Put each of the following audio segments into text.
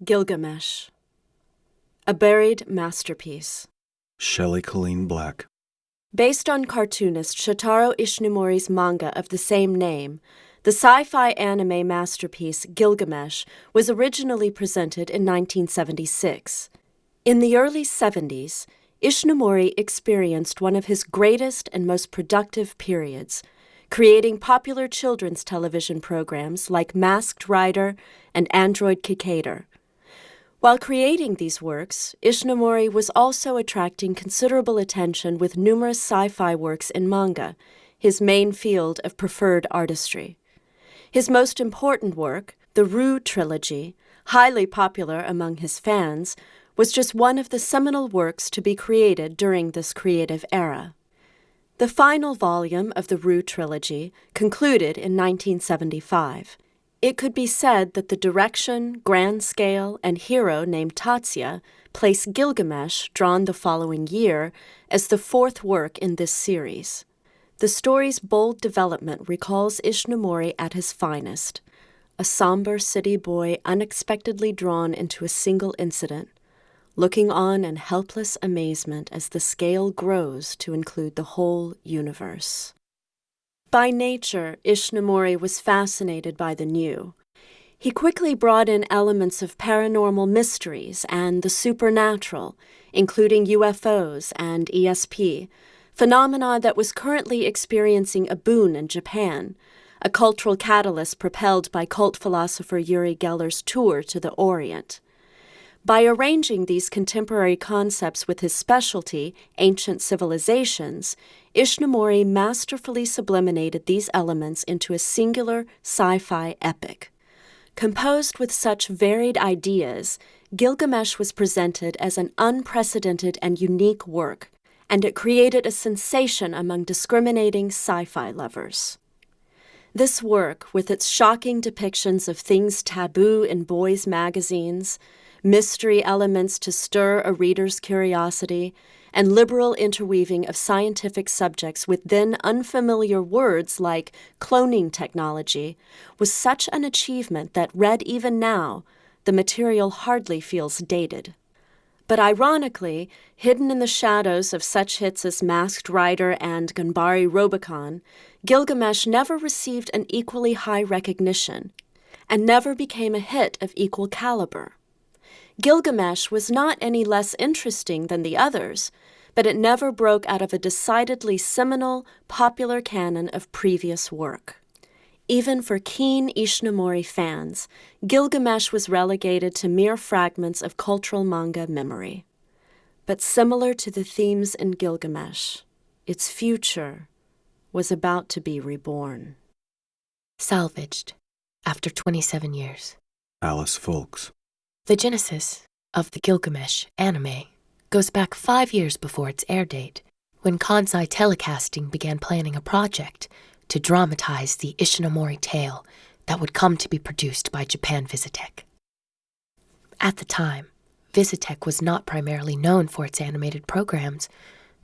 Gilgamesh, a buried masterpiece. Shelley Colleen Black. Based on cartoonist Shotaro Ishinomori's manga of the same name, the sci-fi anime masterpiece Gilgamesh was originally presented in 1976. In the early 70s, Ishinomori experienced one of his greatest and most productive periods, creating popular children's television programs like Masked Rider and Android Kikator. While creating these works, Ishinomori was also attracting considerable attention with numerous sci-fi works in manga, his main field of preferred artistry. His most important work, the Rue trilogy, highly popular among his fans, was just one of the seminal works to be created during this creative era. The final volume of the Rue trilogy concluded in 1975. It could be said that the direction, grand scale, and hero named Tatsuya place Gilgamesh, drawn the following year, as the fourth work in this series. The story's bold development recalls Ishinomori at his finest, a somber city boy unexpectedly drawn into a single incident, looking on in helpless amazement as the scale grows to include the whole universe. By nature, Ishinomori was fascinated by the new. He quickly brought in elements of paranormal mysteries and the supernatural, including UFOs and ESP, phenomena that was currently experiencing a boom in Japan, a cultural catalyst propelled by cult philosopher Uri Geller's tour to the Orient. By arranging these contemporary concepts with his specialty, ancient civilizations, Ishinomori masterfully sublimated these elements into a singular sci-fi epic. Composed with such varied ideas, Gilgamesh was presented as an unprecedented and unique work, and it created a sensation among discriminating sci-fi lovers. This work, with its shocking depictions of things taboo in boys' magazines, mystery elements to stir a reader's curiosity, and liberal interweaving of scientific subjects with then unfamiliar words like cloning technology, was such an achievement that, read even now, the material hardly feels dated. But ironically, hidden in the shadows of such hits as Masked Rider and Ganbare Robocon, Gilgamesh never received an equally high recognition, and never became a hit of equal caliber. Gilgamesh was not any less interesting than the others, but it never broke out of a decidedly seminal, popular canon of previous work. Even for keen Ishinomori fans, Gilgamesh was relegated to mere fragments of cultural manga memory. But similar to the themes in Gilgamesh, its future was about to be reborn. Salvaged after 27 years. Alice Folks. The genesis of the Gilgamesh anime goes back 5 years before its air date, when Kansai Telecasting began planning a project to dramatize the Ishinomori tale that would come to be produced by Japan Visitech. At the time, Visitech was not primarily known for its animated programs,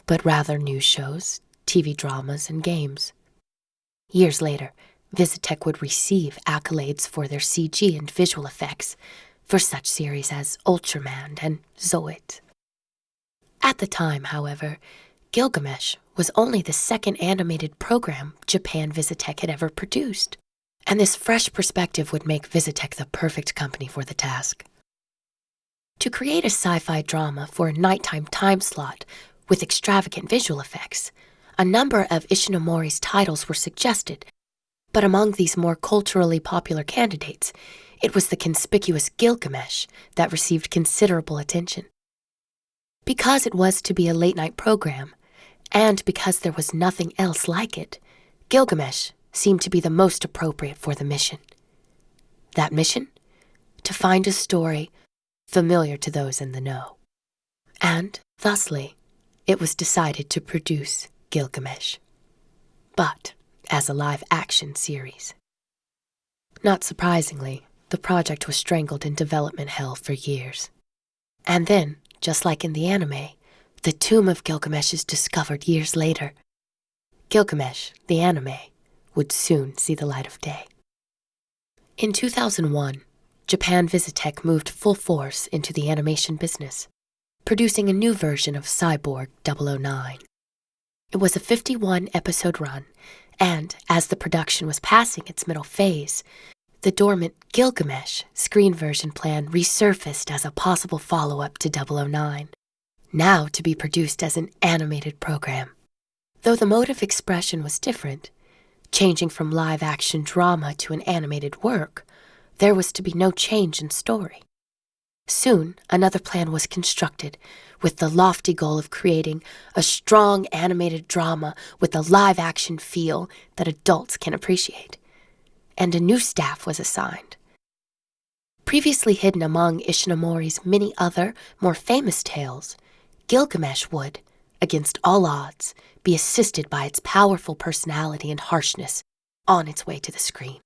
but rather news shows, TV dramas, and games. Years later, Visitech would receive accolades for their CG and visual effects for such series as Ultraman and Zoid. At the time, however, Gilgamesh was only the second animated program Japan Visitech had ever produced, and this fresh perspective would make Visitech the perfect company for the task. To create a sci-fi drama for a nighttime time slot with extravagant visual effects, a number of Ishinomori's titles were suggested, but among these more culturally popular candidates, it was the conspicuous Gilgamesh that received considerable attention. Because it was to be a late-night program, and because there was nothing else like it, Gilgamesh seemed to be the most appropriate for the mission. That mission? To find a story familiar to those in the know. And, thusly, it was decided to produce Gilgamesh, but as a live-action series. Not surprisingly, the project was strangled in development hell for years. And then, just like in the anime, the tomb of Gilgamesh is discovered years later. Gilgamesh, the anime, would soon see the light of day. In 2001, Japan Visitech moved full force into the animation business, producing a new version of Cyborg 009. It was a 51-episode run, and as the production was passing its middle phase, the dormant Gilgamesh screen version plan resurfaced as a possible follow-up to 009, now to be produced as an animated program. Though the mode of expression was different, changing from live-action drama to an animated work, there was to be no change in story. Soon, another plan was constructed, with the lofty goal of creating a strong animated drama with a live-action feel that adults can appreciate. And a new staff was assigned. Previously hidden among Ishinomori's many other, more famous tales, Gilgamesh would, against all odds, be assisted by its powerful personality and harshness on its way to the screen.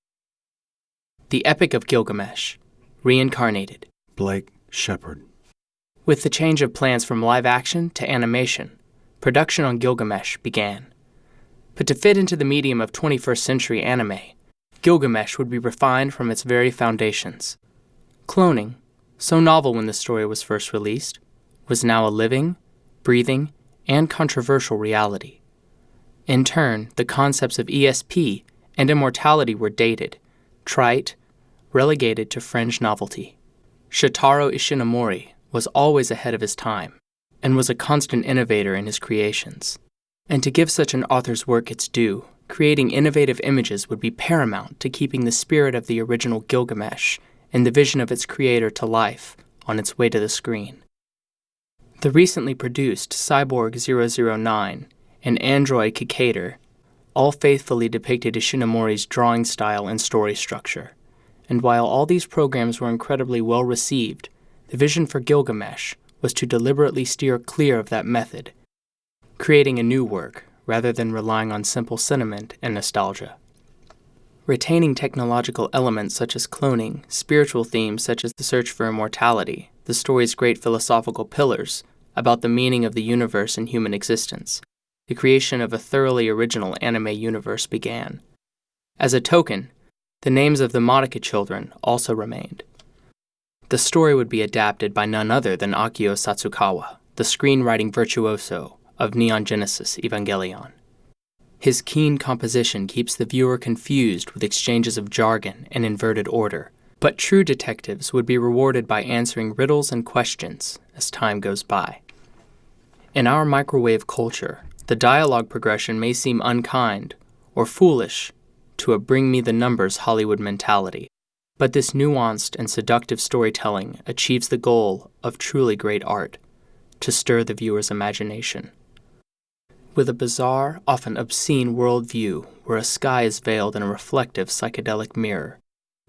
The Epic of Gilgamesh, reincarnated. Blake Shepard. With the change of plans from live action to animation, production on Gilgamesh began. But to fit into the medium of 21st century anime, Gilgamesh would be refined from its very foundations. Cloning, so novel when the story was first released, was now a living, breathing, and controversial reality. In turn, the concepts of ESP and immortality were dated, trite, relegated to fringe novelty. Shotaro Ishinomori was always ahead of his time and was a constant innovator in his creations. And to give such an author's work its due, creating innovative images would be paramount to keeping the spirit of the original Gilgamesh and the vision of its creator to life on its way to the screen. The recently produced Cyborg 009 and Android Kikator all faithfully depicted Ishinomori's drawing style and story structure. And while all these programs were incredibly well received, the vision for Gilgamesh was to deliberately steer clear of that method, creating a new work rather than relying on simple sentiment and nostalgia. Retaining technological elements such as cloning, spiritual themes such as the search for immortality, the story's great philosophical pillars about the meaning of the universe and human existence, the creation of a thoroughly original anime universe began. As a token, the names of the Madoka children also remained. The story would be adapted by none other than Akio Satsukawa, the screenwriting virtuoso of Neon Genesis Evangelion. His keen composition keeps the viewer confused with exchanges of jargon and inverted order, but true detectives would be rewarded by answering riddles and questions as time goes by. In our microwave culture, the dialogue progression may seem unkind or foolish to a bring-me-the-numbers Hollywood mentality, but this nuanced and seductive storytelling achieves the goal of truly great art, to stir the viewer's imagination. With a bizarre, often obscene worldview where a sky is veiled in a reflective psychedelic mirror,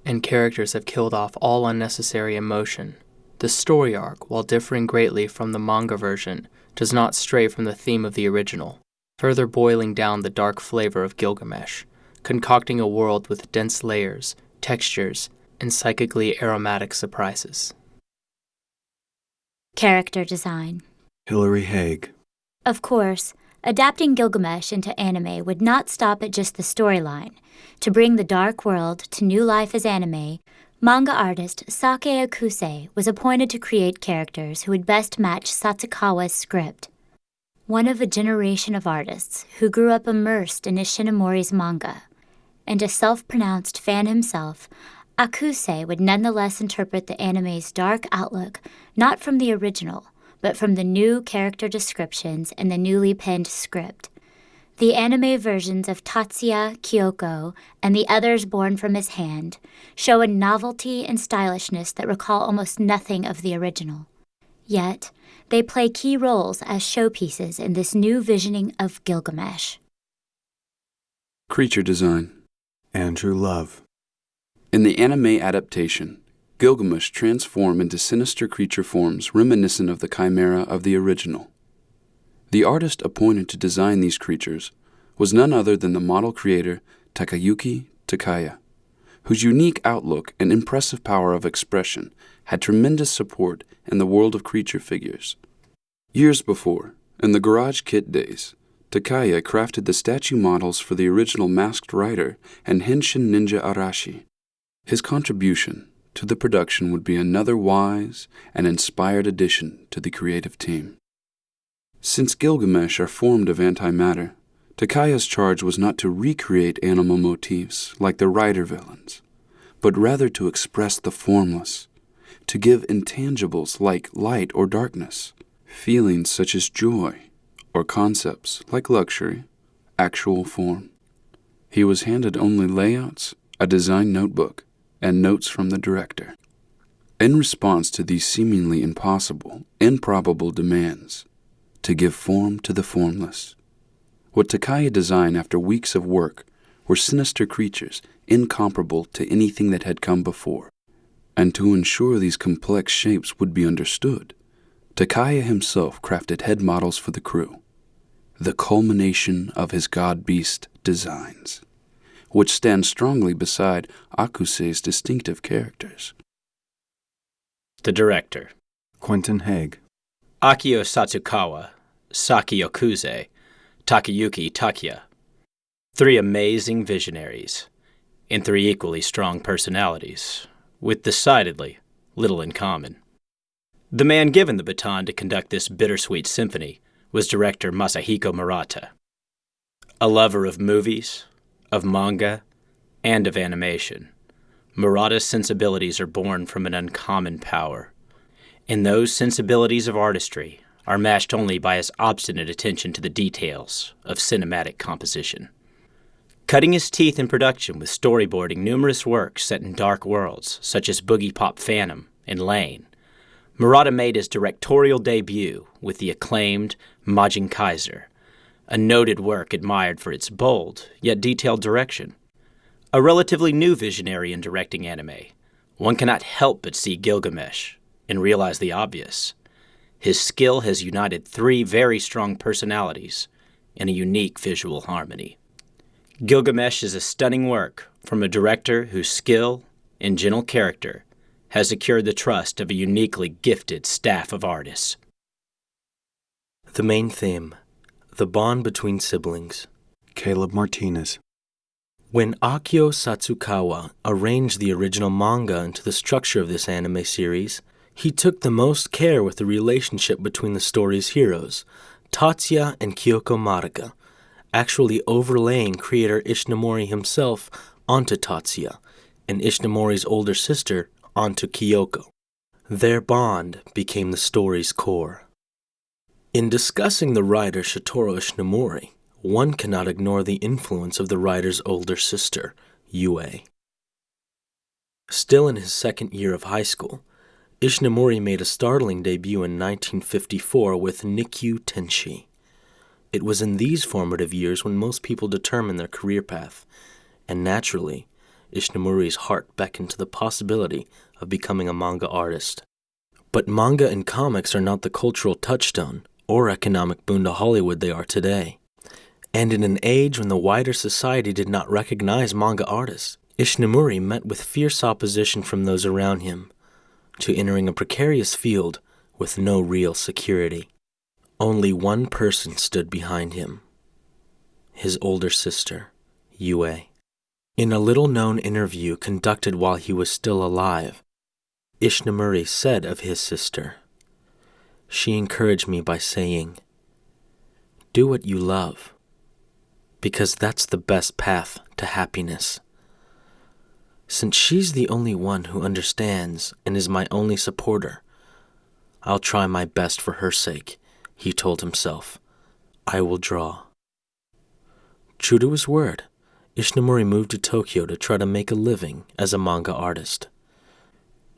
and characters have killed off all unnecessary emotion, the story arc, while differing greatly from the manga version, does not stray from the theme of the original, further boiling down the dark flavor of Gilgamesh, concocting a world with dense layers, textures, and psychically aromatic surprises. Character design. Hilary Haig. Of course, adapting Gilgamesh into anime would not stop at just the storyline. To bring the dark world to new life as anime, manga artist Sake Akuse was appointed to create characters who would best match Satsukawa's script. One of a generation of artists who grew up immersed in Ishinomori's manga, and a self-pronounced fan himself, Akuse would nonetheless interpret the anime's dark outlook not from the original, but from the new character descriptions and the newly penned script. The anime versions of Tatsuya, Kyoko, and the others born from his hand show a novelty and stylishness that recall almost nothing of the original. Yet, they play key roles as showpieces in this new visioning of Gilgamesh. Creature design. Andrew Love. In the anime adaptation, Gilgamesh transformed into sinister creature forms reminiscent of the chimera of the original. The artist appointed to design these creatures was none other than the model creator Takayuki Takaya, whose unique outlook and impressive power of expression had tremendous support in the world of creature figures. Years before, in the Garage Kit days, Takaya crafted the statue models for the original Masked Rider and Henshin Ninja Arashi. His contribution to the production would be another wise and inspired addition to the creative team. Since Gilgamesh are formed of antimatter, Takaya's charge was not to recreate animal motifs like the writer villains, but rather to express the formless, to give intangibles like light or darkness, feelings such as joy, or concepts like luxury, actual form. He was handed only layouts, a design notebook, and notes from the director. In response to these seemingly impossible, improbable demands, to give form to the formless, what Takaya designed after weeks of work were sinister creatures incomparable to anything that had come before. And to ensure these complex shapes would be understood, Takaya himself crafted head models for the crew, the culmination of his god-beast designs, which stand strongly beside Akuse's distinctive characters. The director. Quentin Haig. Akio Satsukawa, Saki Okuze, Takayuki Takuya. 3 amazing visionaries, and 3 equally strong personalities, with decidedly little in common. The man given the baton to conduct this bittersweet symphony was director Masahiko Murata. A lover of movies, of manga, and of animation, Murata's sensibilities are born from an uncommon power, and those sensibilities of artistry are matched only by his obstinate attention to the details of cinematic composition. Cutting his teeth in production with storyboarding numerous works set in dark worlds, such as Boogie Pop Phantom and Lane, Murata made his directorial debut with the acclaimed Majin Kaiser, a noted work admired for its bold yet detailed direction. A relatively new visionary in directing anime, one cannot help but see Gilgamesh and realize the obvious. His skill has united 3 very strong personalities in a unique visual harmony. Gilgamesh is a stunning work from a director whose skill and gentle character has secured the trust of a uniquely gifted staff of artists. The main theme, the bond between siblings. Caleb Martinez. When Akio Satsukawa arranged the original manga into the structure of this anime series, he took the most care with the relationship between the story's heroes, Tatsuya and Kyoko Maruka, actually overlaying creator Ishinomori himself onto Tatsuya, and Ishinomori's older sister onto Kyoko. Their bond became the story's core. In discussing the writer Shitoro Ishinomori, one cannot ignore the influence of the writer's older sister, Yue. Still in his second year of high school, Ishinomori made a startling debut in 1954 with Nikyu Tenshi. It was in these formative years when most people determine their career path, and naturally, Ishinomori's heart beckoned to the possibility of becoming a manga artist. But manga and comics are not the cultural touchstone or economic boon to Hollywood they are today. And in an age when the wider society did not recognize manga artists, Ishinomori met with fierce opposition from those around him, to entering a precarious field with no real security. Only one person stood behind him, his older sister, Yue. In a little-known interview conducted while he was still alive, Ishinomori said of his sister, "She encouraged me by saying, 'Do what you love, because that's the best path to happiness.' Since she's the only one who understands and is my only supporter, I'll try my best for her sake," he told himself. "I will draw." True to his word, Ishinomori moved to Tokyo to try to make a living as a manga artist.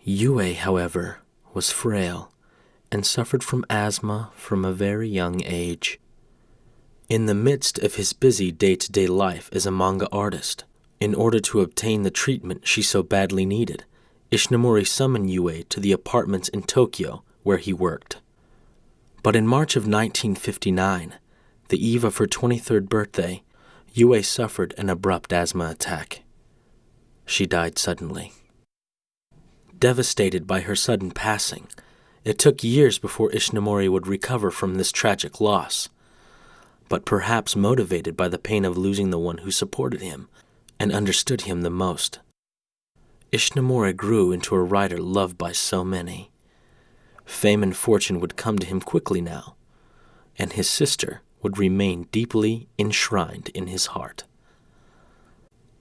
Yue, however, was frail and suffered from asthma from a very young age. In the midst of his busy day-to-day life as a manga artist, in order to obtain the treatment she so badly needed, Ishinomori summoned Yue to the apartments in Tokyo where he worked. But in March of 1959, the eve of her 23rd birthday, Yue suffered an abrupt asthma attack. She died suddenly. Devastated by her sudden passing, it took years before Ishinomori would recover from this tragic loss. But perhaps motivated by the pain of losing the one who supported him and understood him the most, Ishinomori grew into a writer loved by so many. Fame and fortune would come to him quickly now, and his sister would remain deeply enshrined in his heart.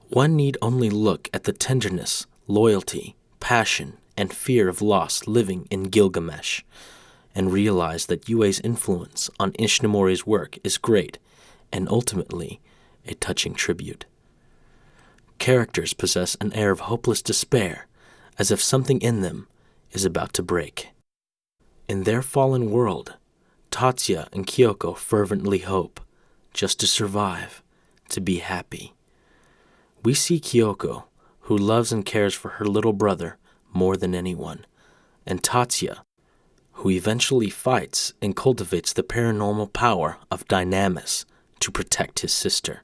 One need only look at the tenderness, loyalty, passion, and fear of loss living in Gilgamesh, and realize that Yue's influence on Ishinomori's work is great and ultimately a touching tribute. Characters possess an air of hopeless despair, as if something in them is about to break. In their fallen world, Tatsuya and Kyoko fervently hope just to survive, to be happy. We see Kyoko, who loves and cares for her little brother more than anyone, and Tatsuya, who eventually fights and cultivates the paranormal power of Dynamis to protect his sister.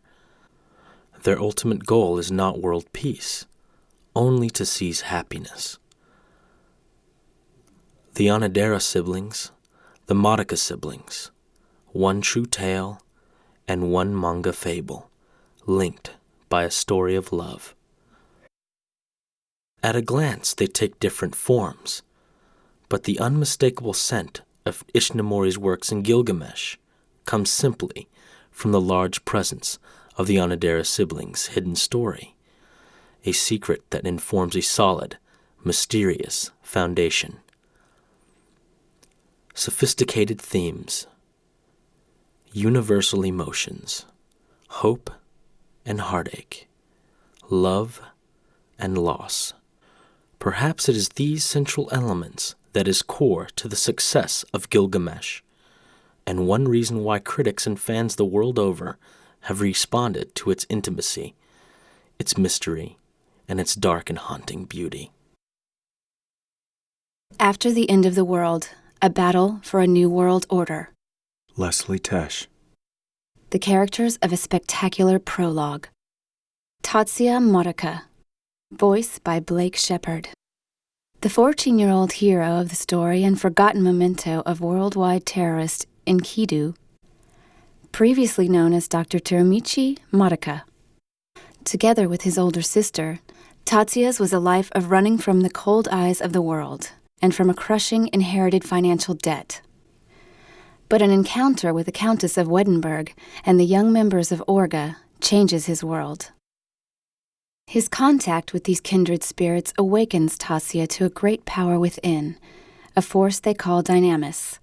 Their ultimate goal is not world peace, only to seize happiness. The Onodera siblings, the Madoka siblings, one true tale and one manga fable, linked by a story of love. At a glance, they take different forms, but the unmistakable scent of Ishinomori's works in Gilgamesh comes simply from the large presence of the Onodera siblings' hidden story, a secret that informs a solid, mysterious foundation. Sophisticated themes, universal emotions, hope and heartache, love and loss. Perhaps it is these central elements that is core to the success of Gilgamesh, and one reason why critics and fans the world over have responded to its intimacy, its mystery, and its dark and haunting beauty. After the end of the world, a battle for a new world order. Leslie Tesh. The characters of a spectacular prologue. Tatsuya Madoka. Voice by Blake Shepard. The 14-year-old hero of the story and forgotten memento of worldwide terrorist Enkidu, previously known as Dr. Teramichi Madoka. Together with his older sister, Tatsuya's was a life of running from the cold eyes of the world and from a crushing inherited financial debt. But an encounter with the Countess of Weddenberg and the young members of Orga changes his world. His contact with these kindred spirits awakens Tatsuya to a great power within, a force they call Dynamis,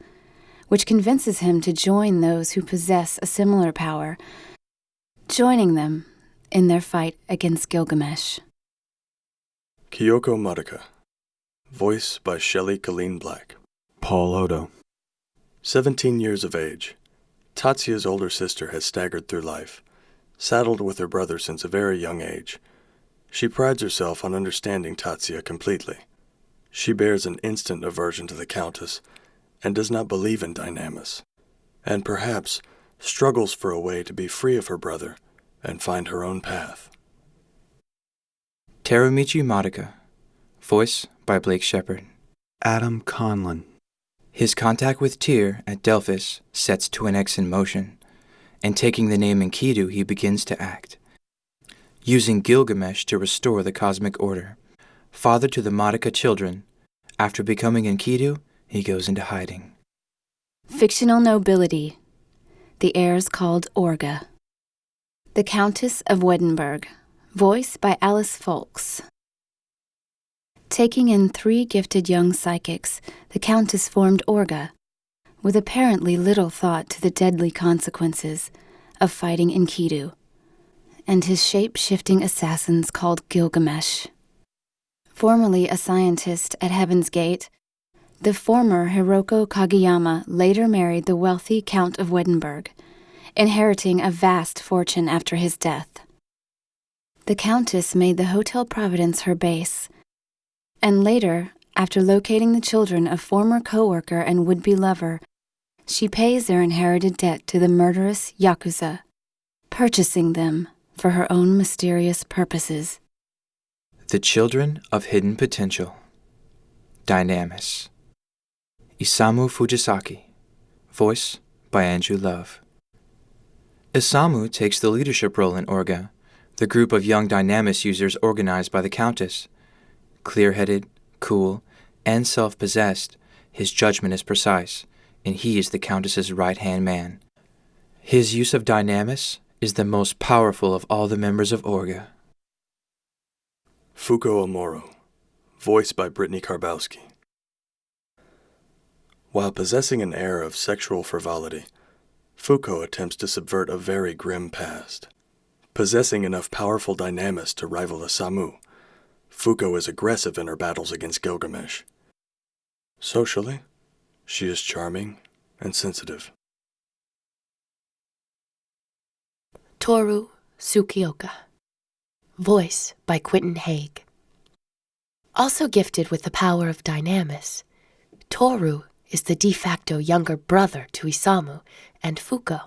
which convinces him to join those who possess a similar power, joining them in their fight against Gilgamesh. Kyoko Madoka. Voice by Shelley Colleen Black. Paul Odo. 17 years of age, Tatsuya's older sister has staggered through life, saddled with her brother since a very young age. She prides herself on understanding Tatsuya completely. She bears an instant aversion to the Countess and does not believe in Dynamis, and perhaps struggles for a way to be free of her brother and find her own path. Teramichi Madoka. Voice by Blake Shepard. Adam Conlon. His contact with Tyr at Delphis sets 2NX in motion, and taking the name Enkidu, he begins to act, using Gilgamesh to restore the cosmic order. Father to the Madoka children, after becoming Enkidu, he goes into hiding. Fictional nobility. The heirs called Orga. The Countess of Weddenberg. Voice by Alice Folks. Taking in 3 gifted young psychics, the Countess formed Orga, with apparently little thought to the deadly consequences of fighting Enkidu and his shape-shifting assassins called Gilgamesh. Formerly a scientist at Heaven's Gate, the former Hiroko Kageyama later married the wealthy Count of Weddenberg, inheriting a vast fortune after his death. The Countess made the Hotel Providence her base, and later, after locating the children of former co-worker and would-be lover, she pays their inherited debt to the murderous Yakuza, purchasing them for her own mysterious purposes. The Children of Hidden Potential. Dynamis. Isamu Fujisaki. Voice by Andrew Love. Isamu takes the leadership role in Orga, the group of young Dynamis users organized by the Countess. Clear-headed, cool, and self-possessed, his judgment is precise, and he is the Countess's right-hand man. His use of dynamis is the most powerful of all the members of Orga. Fuko Amuro, voiced by Brittany Karbowski. While possessing an air of sexual frivolity, Fuko attempts to subvert a very grim past. Possessing enough powerful dynamis to rival the Samu, Fuko is aggressive in her battles against Gilgamesh. Socially, she is charming and sensitive. Toru Tsukioka. Voice by Quentin Haig. Also gifted with the power of dynamis, Toru is the de facto younger brother to Isamu and Fuko.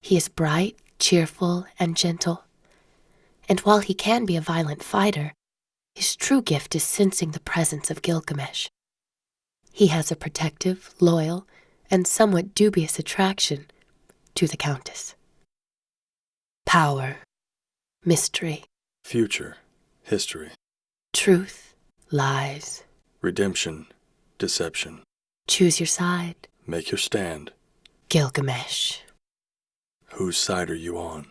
He is bright, cheerful, and gentle, and while he can be a violent fighter, his true gift is sensing the presence of Gilgamesh. He has a protective, loyal, and somewhat dubious attraction to the Countess. Power, mystery, Future, history, truth, lies. redemption, deception. Choose your side. Make your stand. Gilgamesh. Whose side are you on?